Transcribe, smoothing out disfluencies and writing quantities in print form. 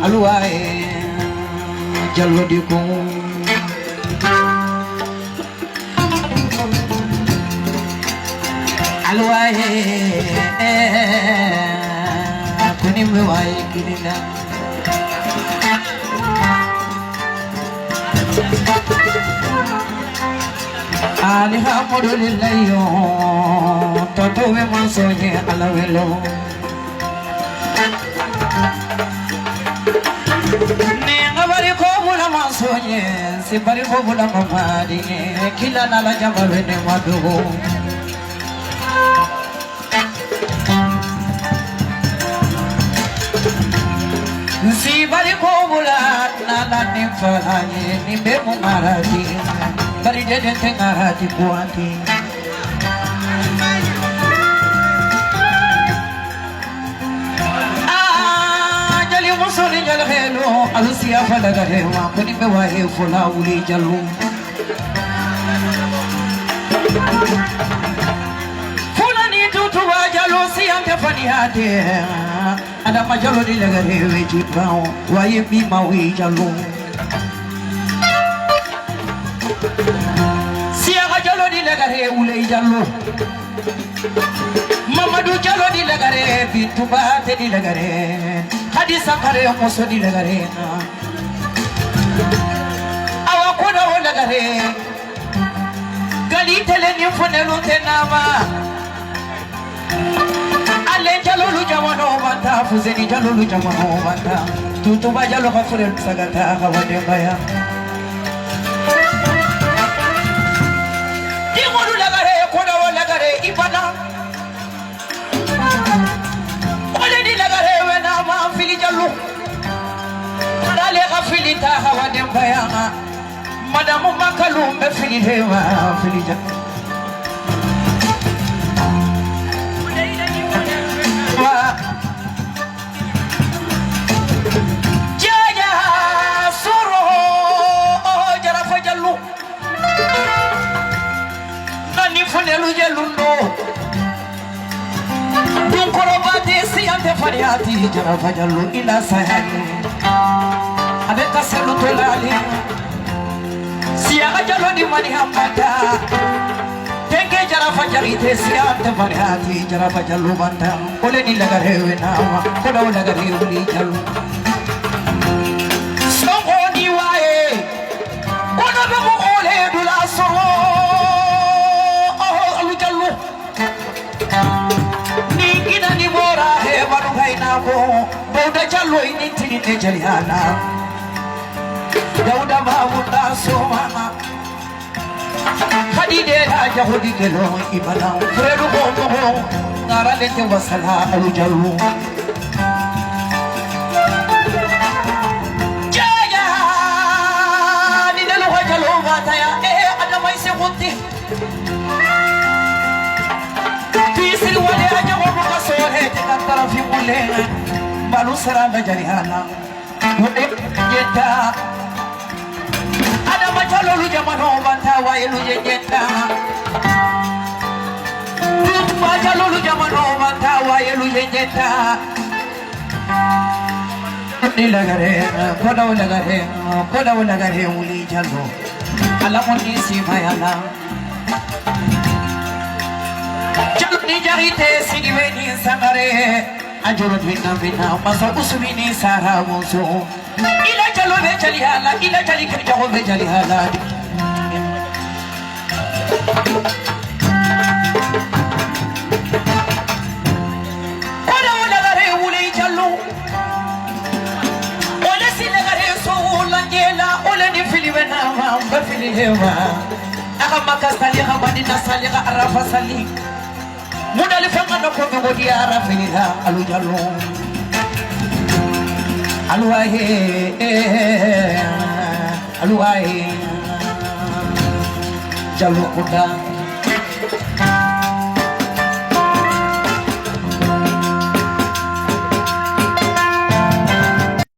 aluae jallo di ko aluae kuni me wai kinila alhamdulillah yo toto me mansoye alawelo ninga bari ko mula mansoye si bari ko mula mamadi kila nala jababe ne madugo si bari ko mula nala ni falaye ni be mo maradi bari de tengah hati kuati jali musoli jal helo alusia falaga hewa kuni be wa he fola uli jalu fola ni tutu wa jalu si ante fani hati ada majalo di laga hewe jibao wa yemi mawi jalu siaga jalo di lagare ulei jallo Mamadou Jallo di lagare Bintu Bate di lagare Hadi Sakare Moso di lagare awa kono lagare gali tele ni fonelu tenama ale Jallo lu jamano banta fuzeni Jallo lu jamano banta tutu ba Jallo khafure sagata khawade baya ibana ole di lagare wena ma fili Jallo dale khafili ta hawade bayanga madamu makalu be fili hewa fili Jallo jaja suro jarafa Jallo nani fonelu Jallundo dunkorobati siyante fariati jarafa Jallo ila sayani adeta selu tolali siyaga Jallo di mani hambata tenge jarafa jarite siyante fariati jarafa Jallo banta ole ni lagare wenawa koda lagare uli Jallo songo ni wae kono be ko ole dula soro ni mora he baru gaina ko Dauda Jallo ini tini ne jaliana Dauda mahmuda somama Khadide raja hodi gelo ibana fredu ko mo ngara lente wasala alu Jallo jaya ni delu Jallo bataya adama ise kunti tisiri wale aja sore tekantara fi mule balu saranda jarihana mode jeta ada Jallo lu jamano banta wa elu jeta Jallo lu jamano banta wa elu jeta ni lagare koda lagare uli Jallo alamoni simayana ni jarite sigiveni sangare ajoro bina masa usmini sara muso ila Jallo be jalihala ila jali kirjago be jalihala koda lagare uli Jallo ole silagare so langela ole ni filibena ba filihewa aka makastali khamadi nasali ka arafa sali mudali fanga no ko ngodi ara finira alu Jallo aluae Jallo kuda